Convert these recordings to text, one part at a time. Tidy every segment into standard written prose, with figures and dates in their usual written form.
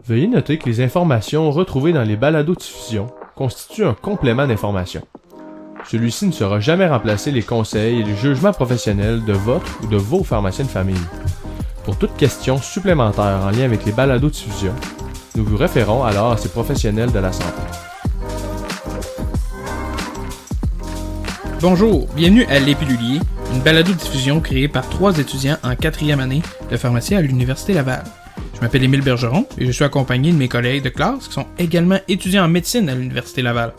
Veuillez noter que les informations retrouvées dans les balados-diffusions constituent un complément d'information. Celui-ci ne sera jamais remplacer les conseils et les jugements professionnels de votre ou de vos pharmaciens de famille. Pour toute question supplémentaire en lien avec les balados-diffusions, nous vous référons alors à ces professionnels de la santé. Bonjour, bienvenue à L'Épilulier, une balado-diffusion créée par 3 étudiants en 4e année de pharmacie à l'Université Laval. Je m'appelle Émile Bergeron et je suis accompagné de mes collègues de classe qui sont également étudiants en médecine à l'Université Laval.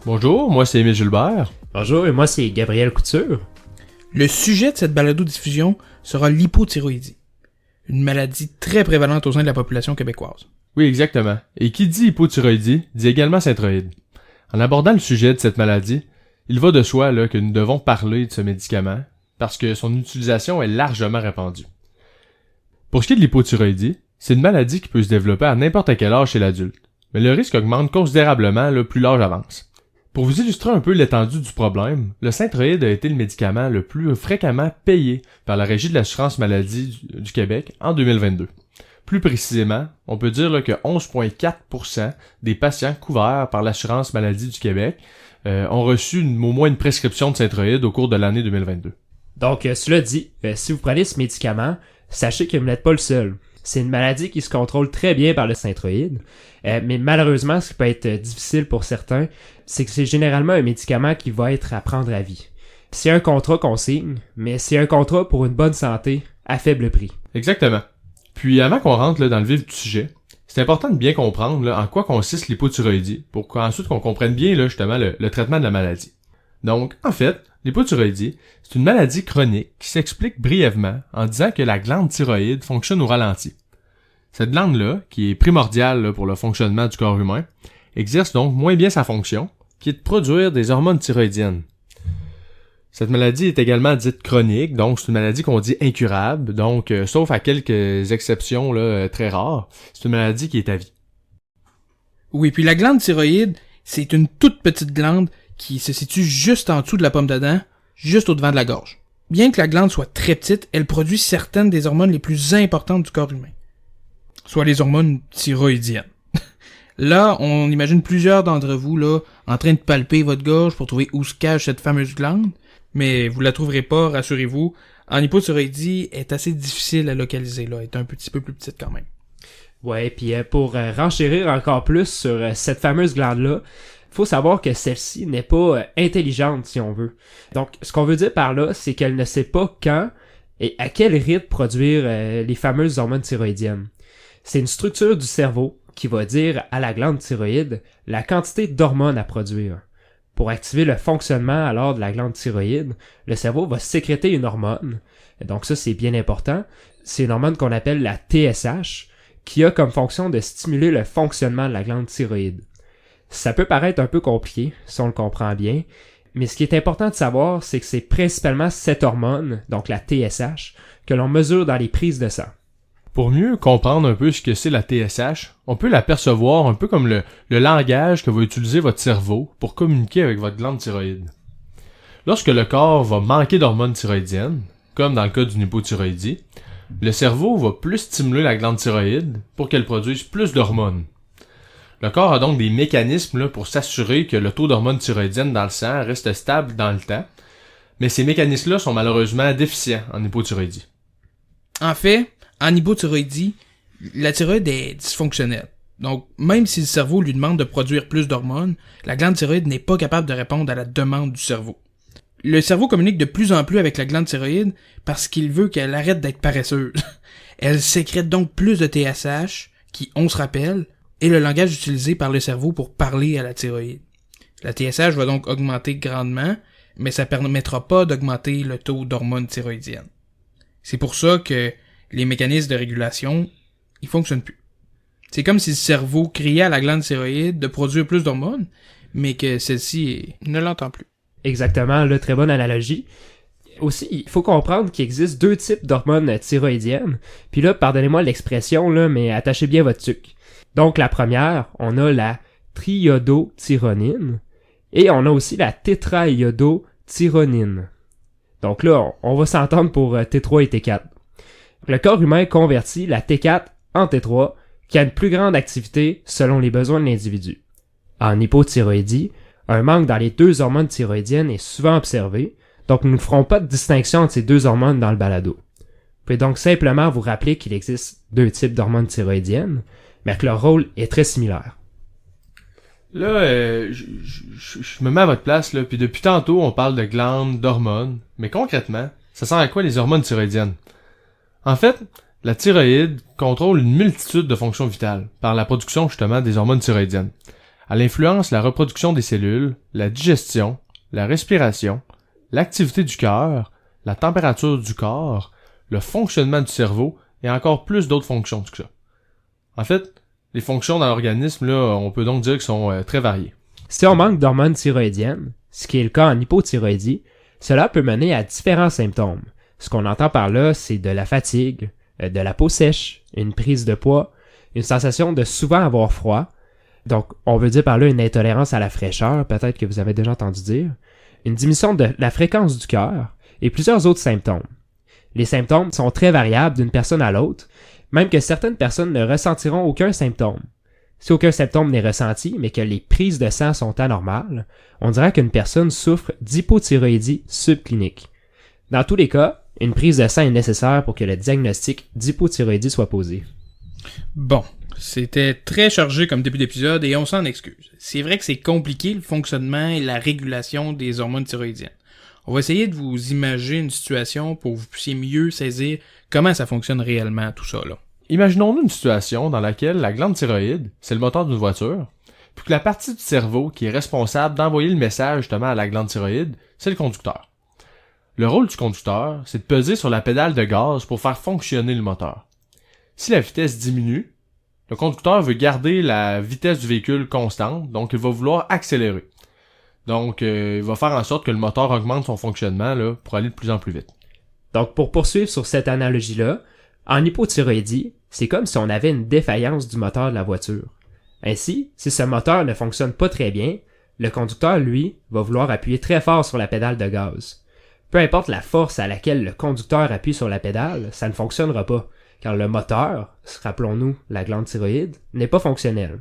Bonjour, moi c'est Émile Gilbert. Bonjour, et moi c'est Gabriel Couture. Le sujet de cette balado-diffusion sera l'hypothyroïdie, une maladie très prévalente au sein de la population québécoise. Oui, exactement. Et qui dit hypothyroïdie dit également synthroïde. En abordant le sujet de cette maladie, il va de soi que nous devons parler de ce médicament parce que son utilisation est largement répandue. Pour ce qui est de l'hypothyroïdie, c'est une maladie qui peut se développer à n'importe quel âge chez l'adulte, mais le risque augmente considérablement plus l'âge avance. Pour vous illustrer un peu l'étendue du problème, le synthroïde a été le médicament le plus fréquemment payé par la Régie de l'assurance maladie du Québec en 2022. Plus précisément, on peut dire que 11,4% des patients couverts par l'assurance maladie du Québec ont reçu au moins une prescription de synthroïde au cours de l'année 2022. Donc, cela dit, si vous prenez ce médicament, sachez que vous n'êtes pas le seul. C'est une maladie qui se contrôle très bien par le synthroïde, mais malheureusement, ce qui peut être difficile pour certains, c'est que c'est généralement un médicament qui va être à prendre à vie. C'est un contrat qu'on signe, mais c'est un contrat pour une bonne santé à faible prix. Exactement. Puis avant qu'on rentre dans le vif du sujet, c'est important de bien comprendre en quoi consiste l'hypothyroïdie pour qu'ensuite qu'on comprenne bien justement le traitement de la maladie. Donc, en fait, l'hypothyroïdie, c'est une maladie chronique qui s'explique brièvement en disant que la glande thyroïde fonctionne au ralenti. Cette glande-là, qui est primordiale pour le fonctionnement du corps humain, exerce donc moins bien sa fonction, qui est de produire des hormones thyroïdiennes. Cette maladie est également dite chronique, donc c'est une maladie qu'on dit incurable, donc sauf à quelques exceptions très rares, c'est une maladie qui est à vie. Oui, puis la glande thyroïde, c'est une toute petite glande qui se situe juste en dessous de la pomme d'Adam, juste au-devant de la gorge. Bien que la glande soit très petite, elle produit certaines des hormones les plus importantes du corps humain, soit les hormones thyroïdiennes. Là, on imagine plusieurs d'entre vous en train de palper votre gorge pour trouver où se cache cette fameuse glande, mais vous la trouverez pas, rassurez-vous. En hypothyroïdie, elle est assez difficile à localiser, elle est un petit peu plus petite quand même. Ouais, puis pour renchérir encore plus sur cette fameuse glande-là, faut savoir que celle-ci n'est pas intelligente, si on veut. Donc, ce qu'on veut dire par là, c'est qu'elle ne sait pas quand et à quel rythme produire les fameuses hormones thyroïdiennes. C'est une structure du cerveau qui va dire à la glande thyroïde la quantité d'hormones à produire. Pour activer le fonctionnement alors de la glande thyroïde, le cerveau va sécréter une hormone. Donc ça, c'est bien important. C'est une hormone qu'on appelle la TSH, qui a comme fonction de stimuler le fonctionnement de la glande thyroïde. Ça peut paraître un peu compliqué, si on le comprend bien, mais ce qui est important de savoir, c'est que c'est principalement cette hormone, donc la TSH, que l'on mesure dans les prises de sang. Pour mieux comprendre un peu ce que c'est la TSH, on peut l'apercevoir un peu comme le langage que va utiliser votre cerveau pour communiquer avec votre glande thyroïde. Lorsque le corps va manquer d'hormones thyroïdiennes, comme dans le cas d'une hypothyroïdie, le cerveau va plus stimuler la glande thyroïde pour qu'elle produise plus d'hormones. Le corps a donc des mécanismes pour s'assurer que le taux d'hormones thyroïdiennes dans le sang reste stable dans le temps, mais ces mécanismes-là sont malheureusement déficients en hypothyroïdie. En fait, en hypothyroïdie, la thyroïde est dysfonctionnelle. Donc, même si le cerveau lui demande de produire plus d'hormones, la glande thyroïde n'est pas capable de répondre à la demande du cerveau. Le cerveau communique de plus en plus avec la glande thyroïde parce qu'il veut qu'elle arrête d'être paresseuse. Elle sécrète donc plus de TSH, qui, on se rappelle, est le langage utilisé par le cerveau pour parler à la thyroïde. La TSH va donc augmenter grandement, mais ça permettra pas d'augmenter le taux d'hormones thyroïdiennes. C'est pour ça que les mécanismes de régulation, ils fonctionnent plus. C'est comme si le cerveau criait à la glande thyroïde de produire plus d'hormones, mais que celle-ci ne l'entend plus. Exactement, là, très bonne analogie. Aussi, il faut comprendre qu'il existe 2 types d'hormones thyroïdiennes. Puis là, pardonnez-moi l'expression, mais attachez bien votre tuque. Donc, la première, on a la triiodothyronine et on a aussi la tétraïodothyronine. Donc là, on va s'entendre pour T3 et T4. Le corps humain convertit la T4 en T3, qui a une plus grande activité selon les besoins de l'individu. En hypothyroïdie, un manque dans les deux hormones thyroïdiennes est souvent observé, donc nous ne ferons pas de distinction entre ces deux hormones dans le balado. Vous pouvez donc simplement vous rappeler qu'il existe deux types d'hormones thyroïdiennes, mais que leur rôle est très similaire. Là, je me mets à votre place, là, puis depuis tantôt, on parle de glandes, d'hormones, mais concrètement, ça sert à quoi les hormones thyroïdiennes? En fait, la thyroïde contrôle une multitude de fonctions vitales par la production justement des hormones thyroïdiennes. Elle influence la reproduction des cellules, la digestion, la respiration, l'activité du cœur, la température du corps, le fonctionnement du cerveau et encore plus d'autres fonctions que ça. En fait, les fonctions dans l'organisme, là, on peut donc dire qu'elles sont très variées. Si on manque d'hormones thyroïdiennes, ce qui est le cas en hypothyroïdie, cela peut mener à différents symptômes. Ce qu'on entend par là, c'est de la fatigue, de la peau sèche, une prise de poids, une sensation de souvent avoir froid. Donc, on veut dire par là une intolérance à la fraîcheur, peut-être que vous avez déjà entendu dire, une diminution de la fréquence du cœur et plusieurs autres symptômes. Les symptômes sont très variables d'une personne à l'autre, même que certaines personnes ne ressentiront aucun symptôme. Si aucun symptôme n'est ressenti, mais que les prises de sang sont anormales, on dira qu'une personne souffre d'hypothyroïdie subclinique. Dans tous les cas, une prise de sang est nécessaire pour que le diagnostic d'hypothyroïdie soit posé. Bon, c'était très chargé comme début d'épisode et on s'en excuse. C'est vrai que c'est compliqué le fonctionnement et la régulation des hormones thyroïdiennes. On va essayer de vous imaginer une situation pour que vous puissiez mieux saisir comment ça fonctionne réellement tout ça là. Imaginons-nous une situation dans laquelle la glande thyroïde, c'est le moteur d'une voiture, puis que la partie du cerveau qui est responsable d'envoyer le message justement à la glande thyroïde, c'est le conducteur. Le rôle du conducteur, c'est de peser sur la pédale de gaz pour faire fonctionner le moteur. Si la vitesse diminue, le conducteur veut garder la vitesse du véhicule constante, donc il va vouloir accélérer. Donc, il va faire en sorte que le moteur augmente son fonctionnement là, pour aller de plus en plus vite. Donc, pour poursuivre sur cette analogie-là, en hypothyroïdie, c'est comme si on avait une défaillance du moteur de la voiture. Ainsi, si ce moteur ne fonctionne pas très bien, le conducteur, lui, va vouloir appuyer très fort sur la pédale de gaz. Peu importe la force à laquelle le conducteur appuie sur la pédale, ça ne fonctionnera pas, car le moteur, rappelons-nous la glande thyroïde, n'est pas fonctionnel.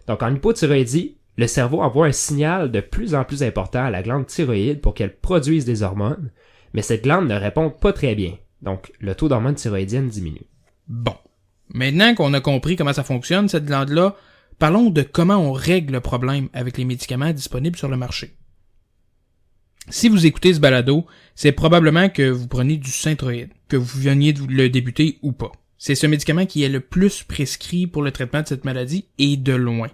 Donc en hypothyroïdie, le cerveau envoie un signal de plus en plus important à la glande thyroïde pour qu'elle produise des hormones, mais cette glande ne répond pas très bien, donc le taux d'hormones thyroïdiennes diminue. Bon, maintenant qu'on a compris comment ça fonctionne, cette glande-là, parlons de comment on règle le problème avec les médicaments disponibles sur le marché. Si vous écoutez ce balado, c'est probablement que vous prenez du Synthroid, que vous veniez de le débuter ou pas. C'est ce médicament qui est le plus prescrit pour le traitement de cette maladie et de loin.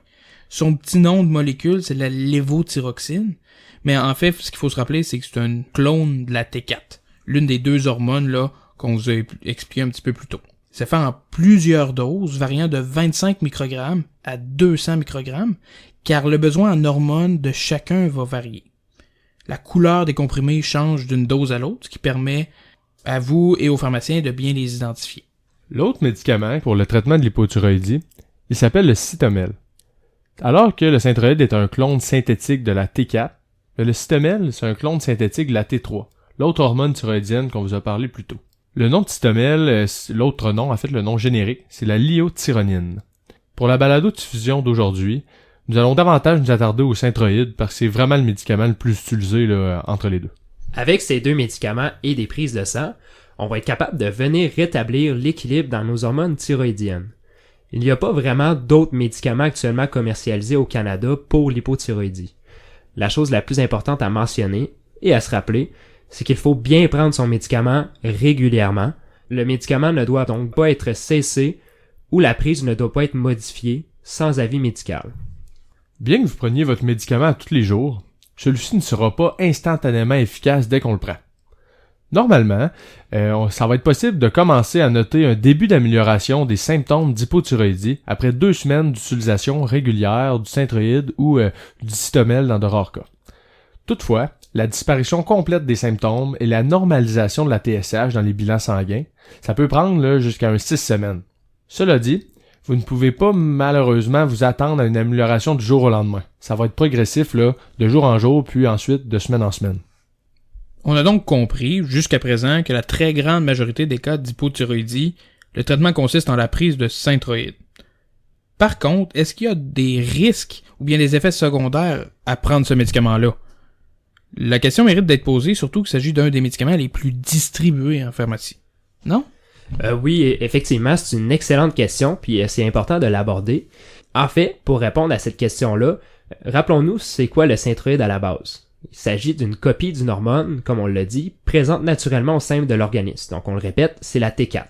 Son petit nom de molécule, c'est la lévothyroxine, mais en fait, ce qu'il faut se rappeler, c'est que c'est un clone de la T4, l'une des deux hormones là qu'on vous a expliqué un petit peu plus tôt. C'est fait en plusieurs doses, variant de 25 microgrammes à 200 microgrammes, car le besoin en hormones de chacun va varier. La couleur des comprimés change d'une dose à l'autre, ce qui permet à vous et aux pharmaciens de bien les identifier. L'autre médicament pour le traitement de l'hypothyroïdie, il s'appelle le Cytomel. Alors que le Synthroid est un clone synthétique de la T4, le Cytomel, c'est un clone synthétique de la T3, l'autre hormone thyroïdienne qu'on vous a parlé plus tôt. Le nom de Cytomel, l'autre nom, en fait le nom générique, c'est la liothyronine. Pour la balado-diffusion d'aujourd'hui, nous allons davantage nous attarder au Synthroid parce que c'est vraiment le médicament le plus utilisé là, entre les deux. Avec ces deux médicaments et des prises de sang, on va être capable de venir rétablir l'équilibre dans nos hormones thyroïdiennes. Il n'y a pas vraiment d'autres médicaments actuellement commercialisés au Canada pour l'hypothyroïdie. La chose la plus importante à mentionner et à se rappeler, c'est qu'il faut bien prendre son médicament régulièrement. Le médicament ne doit donc pas être cessé ou la prise ne doit pas être modifiée sans avis médical. Bien que vous preniez votre médicament tous les jours, celui-ci ne sera pas instantanément efficace dès qu'on le prend. Normalement, ça va être possible de commencer à noter un début d'amélioration des symptômes d'hypothyroïdie après 2 semaines d'utilisation régulière du Synthroid ou du Cytomel dans de rares cas. Toutefois, la disparition complète des symptômes et la normalisation de la TSH dans les bilans sanguins, ça peut prendre là, jusqu'à 6 semaines. Cela dit, vous ne pouvez pas malheureusement vous attendre à une amélioration du jour au lendemain. Ça va être progressif là, de jour en jour, puis ensuite de semaine en semaine. On a donc compris, jusqu'à présent, que la très grande majorité des cas d'hypothyroïdie, le traitement consiste en la prise de Synthroid. Par contre, est-ce qu'il y a des risques ou bien des effets secondaires à prendre ce médicament-là? La question mérite d'être posée, surtout qu'il s'agit d'un des médicaments les plus distribués en pharmacie. Non? Oui, effectivement, c'est une excellente question, puis c'est important de l'aborder. En fait, pour répondre à cette question-là, rappelons-nous c'est quoi le synthroïde à la base. Il s'agit d'une copie d'une hormone, comme on l'a dit, présente naturellement au sein de l'organisme. Donc on le répète, c'est la T4.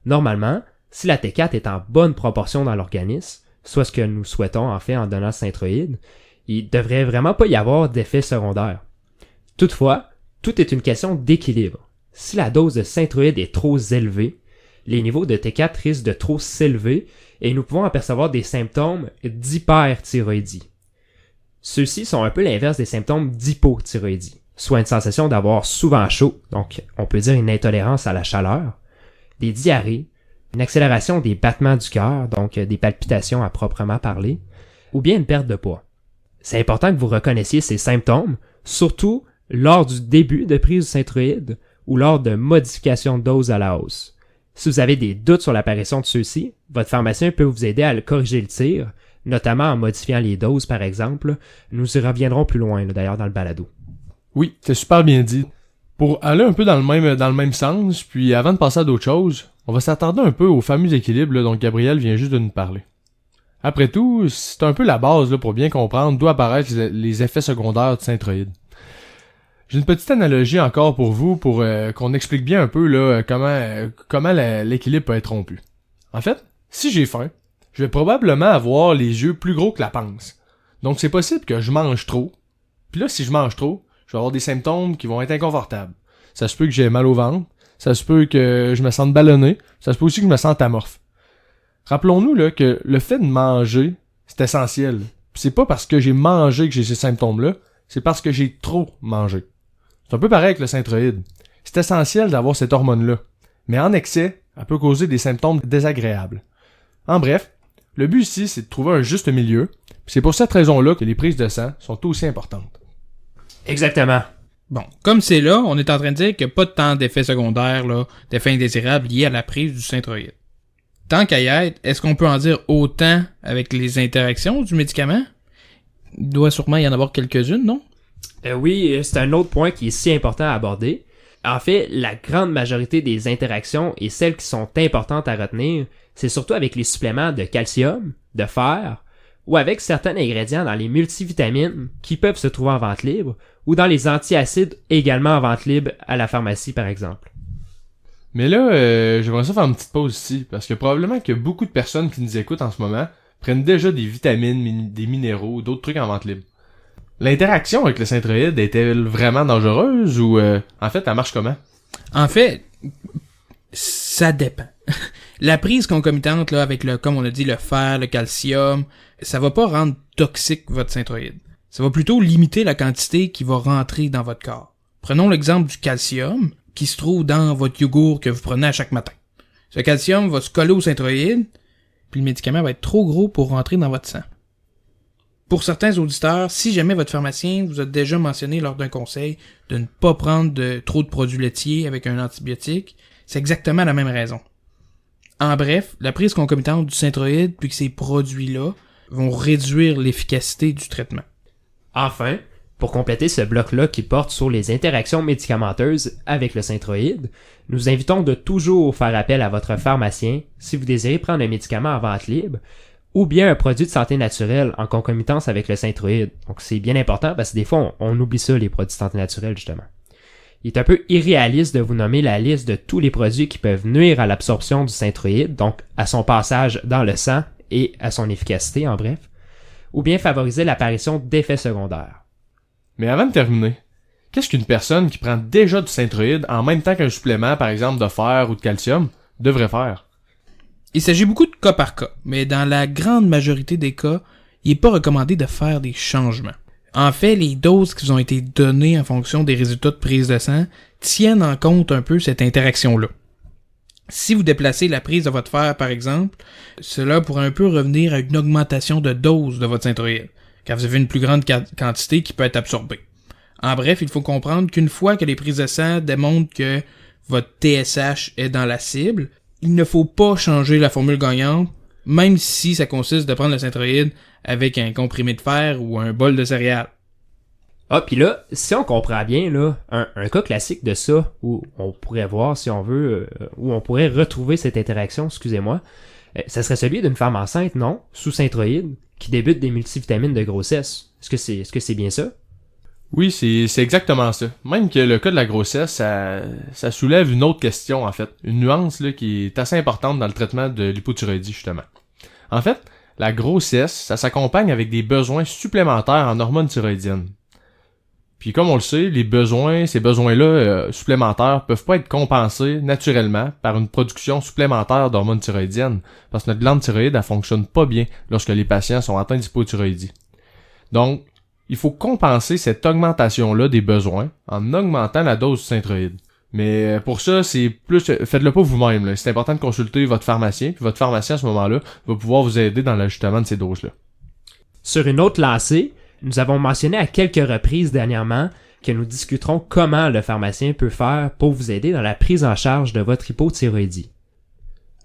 Normalement, si la T4 est en bonne proportion dans l'organisme, soit ce que nous souhaitons en fait en donnant le synthroïde, il devrait vraiment pas y avoir d'effets secondaires. Toutefois, tout est une question d'équilibre. Si la dose de synthroïde est trop élevée, les niveaux de T4 risquent de trop s'élever et nous pouvons apercevoir des symptômes d'hyperthyroïdie. Ceux-ci sont un peu l'inverse des symptômes d'hypothyroïdie, soit une sensation d'avoir souvent chaud, donc on peut dire une intolérance à la chaleur, des diarrhées, une accélération des battements du cœur, donc des palpitations à proprement parler, ou bien une perte de poids. C'est important que vous reconnaissiez ces symptômes, surtout lors du début de prise du synthroïde ou lors de modifications de dose à la hausse. Si vous avez des doutes sur l'apparition de ceux-ci, votre pharmacien peut vous aider à corriger le tir, notamment en modifiant les doses par exemple. Nous y reviendrons plus loin d'ailleurs dans le balado. Oui, c'est super bien dit. Pour aller un peu dans le même sens, puis avant de passer à d'autres choses, on va s'attarder un peu au fameux équilibre dont Gabriel vient juste de nous parler. Après tout, c'est un peu la base pour bien comprendre d'où apparaissent les effets secondaires du synthroïde. J'ai une petite analogie encore pour vous pour qu'on explique bien un peu comment l'équilibre peut être rompu. En fait, si j'ai faim, je vais probablement avoir les yeux plus gros que la panse. Donc c'est possible que je mange trop. Puis là, si je mange trop, je vais avoir des symptômes qui vont être inconfortables. Ça se peut que j'ai mal au ventre, ça se peut que je me sente ballonné, ça se peut aussi que je me sente amorphe. Rappelons-nous là que le fait de manger, c'est essentiel. Puis c'est pas parce que j'ai mangé que j'ai ces symptômes-là, c'est parce que j'ai trop mangé. C'est un peu pareil avec le synthroïde. C'est essentiel d'avoir cette hormone-là. Mais en excès, elle peut causer des symptômes désagréables. En bref, le but ici, c'est de trouver un juste milieu. C'est pour cette raison-là que les prises de sang sont aussi importantes. Exactement. Bon, comme c'est là, on est en train de dire qu'il n'y a pas tant d'effets secondaires, d'effets indésirables liés à la prise du synthroïde. Tant qu'à y être, est-ce qu'on peut en dire autant avec les interactions du médicament? Il doit sûrement y en avoir quelques-unes, non? Oui, c'est un autre point qui est si important à aborder. En fait, la grande majorité des interactions et celles qui sont importantes à retenir, c'est surtout avec les suppléments de calcium, de fer, ou avec certains ingrédients dans les multivitamines qui peuvent se trouver en vente libre, ou dans les antiacides également en vente libre à la pharmacie par exemple. Mais là, j'aimerais ça faire une petite pause ici, parce que probablement que beaucoup de personnes qui nous écoutent en ce moment prennent déjà des vitamines, des minéraux, d'autres trucs en vente libre. L'interaction avec le synthroïde est-elle vraiment dangereuse ou en fait elle marche comment? En fait, ça dépend. La prise concomitante avec comme on a dit, le fer, le calcium, ça va pas rendre toxique votre synthroïde. Ça va plutôt limiter la quantité qui va rentrer dans votre corps. Prenons l'exemple du calcium qui se trouve dans votre yogourt que vous prenez à chaque matin. Ce calcium va se coller au synthroïde, puis le médicament va être trop gros pour rentrer dans votre sang. Pour certains auditeurs, si jamais votre pharmacien vous a déjà mentionné lors d'un conseil de ne pas prendre trop de produits laitiers avec un antibiotique, c'est exactement la même raison. En bref, la prise concomitante du synthroïde puis que ces produits-là vont réduire l'efficacité du traitement. Enfin, pour compléter ce bloc-là qui porte sur les interactions médicamenteuses avec le synthroïde, nous invitons de toujours faire appel à votre pharmacien si vous désirez prendre un médicament en vente libre ou bien un produit de santé naturelle en concomitance avec le synthroïde. Donc c'est bien important parce que des fois on oublie ça, les produits de santé naturelle justement. Il est un peu irréaliste de vous nommer la liste de tous les produits qui peuvent nuire à l'absorption du synthroïde, donc à son passage dans le sang et à son efficacité en bref, ou bien favoriser l'apparition d'effets secondaires. Mais avant de terminer, qu'est-ce qu'une personne qui prend déjà du synthroïde en même temps qu'un supplément, par exemple de fer ou de calcium, devrait faire? Il s'agit beaucoup de cas par cas, mais dans la grande majorité des cas, il n'est pas recommandé de faire des changements. En fait, les doses qui vous ont été données en fonction des résultats de prise de sang tiennent en compte un peu cette interaction-là. Si vous déplacez la prise de votre fer, par exemple, cela pourrait un peu revenir à une augmentation de dose de votre synthroïde, car vous avez une plus grande quantité qui peut être absorbée. En bref, il faut comprendre qu'une fois que les prises de sang démontrent que votre TSH est dans la cible, il ne faut pas changer la formule gagnante même si ça consiste de prendre le Synthroid avec un comprimé de fer ou un bol de céréales. Ah, puis là, si on comprend bien, là, un cas classique de ça, où on pourrait voir, si on veut, où on pourrait retrouver cette interaction, excusez-moi, ça serait celui d'une femme enceinte, non, sous Synthroid, qui débute des multivitamines de grossesse. Est-ce que c'est bien ça? Oui, c'est exactement ça. Même que le cas de la grossesse, ça soulève une autre question, en fait. Une nuance là, qui est assez importante dans le traitement de l'hypothyroïdie, justement. En fait, la grossesse, ça s'accompagne avec des besoins supplémentaires en hormones thyroïdiennes. Puis comme on le sait, ces besoins-là supplémentaires peuvent pas être compensés naturellement par une production supplémentaire d'hormones thyroïdiennes, parce que notre glande thyroïde, elle fonctionne pas bien lorsque les patients sont atteints d'hypothyroïdie. Donc, il faut compenser cette augmentation-là des besoins en augmentant la dose de Synthroid. Mais pour ça, faites-le pas vous-même, là. C'est important de consulter votre pharmacien, puis votre pharmacien à ce moment-là va pouvoir vous aider dans l'ajustement de ces doses-là. Sur une autre lancée, nous avons mentionné à quelques reprises dernièrement que nous discuterons comment le pharmacien peut faire pour vous aider dans la prise en charge de votre hypothyroïdie.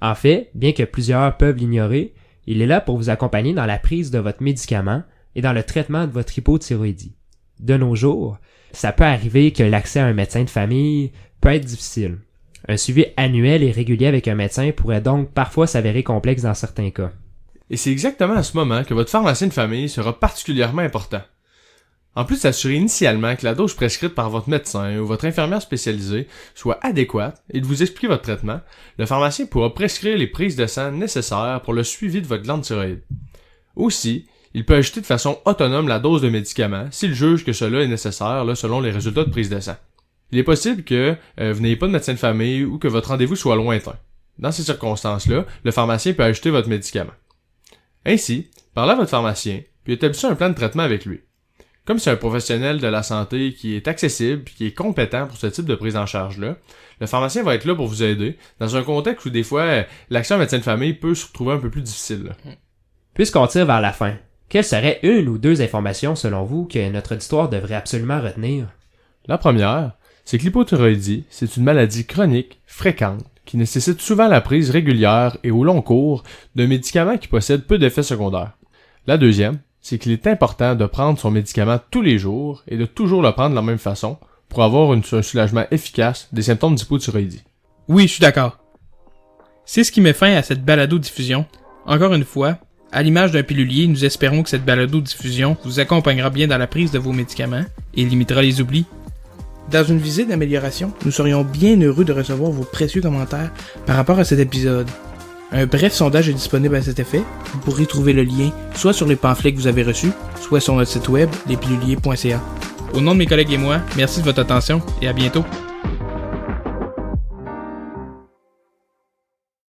En fait, bien que plusieurs peuvent l'ignorer, il est là pour vous accompagner dans la prise de votre médicament et dans le traitement de votre hypothyroïdie. De nos jours, ça peut arriver que l'accès à un médecin de famille peut être difficile. Un suivi annuel et régulier avec un médecin pourrait donc parfois s'avérer complexe dans certains cas. Et c'est exactement à ce moment que votre pharmacien de famille sera particulièrement important. En plus d'assurer initialement que la dose prescrite par votre médecin ou votre infirmière spécialisée soit adéquate et de vous expliquer votre traitement, le pharmacien pourra prescrire les prises de sang nécessaires pour le suivi de votre glande thyroïde. Aussi, il peut ajuster de façon autonome la dose de médicaments s'il juge que cela est nécessaire selon les résultats de prise de sang. Il est possible que vous n'ayez pas de médecin de famille ou que votre rendez-vous soit lointain. Dans ces circonstances-là, le pharmacien peut ajuster votre médicament. Ainsi, parlez à votre pharmacien, puis établissez un plan de traitement avec lui. Comme c'est un professionnel de la santé qui est accessible et qui est compétent pour ce type de prise en charge-là, le pharmacien va être là pour vous aider dans un contexte où des fois, l'accès à un médecin de famille peut se retrouver un peu plus difficile. Puisqu'on tire vers la fin, quelles seraient une ou deux informations selon vous que notre auditoire devrait absolument retenir? La première, c'est que l'hypothyroïdie, c'est une maladie chronique, fréquente, qui nécessite souvent la prise régulière et au long cours de médicaments qui possèdent peu d'effets secondaires. La deuxième, c'est qu'il est important de prendre son médicament tous les jours et de toujours le prendre de la même façon pour avoir un soulagement efficace des symptômes d'hypothyroïdie. Oui, je suis d'accord. C'est ce qui met fin à cette balado-diffusion. Encore une fois, à l'image d'un pilulier, nous espérons que cette balado-diffusion vous accompagnera bien dans la prise de vos médicaments et limitera les oublis. Dans une visite d'amélioration, nous serions bien heureux de recevoir vos précieux commentaires par rapport à cet épisode. Un bref sondage est disponible à cet effet. Vous pourrez trouver le lien soit sur les pamphlets que vous avez reçus, soit sur notre site web, lespiluliers.ca. Au nom de mes collègues et moi, merci de votre attention et à bientôt.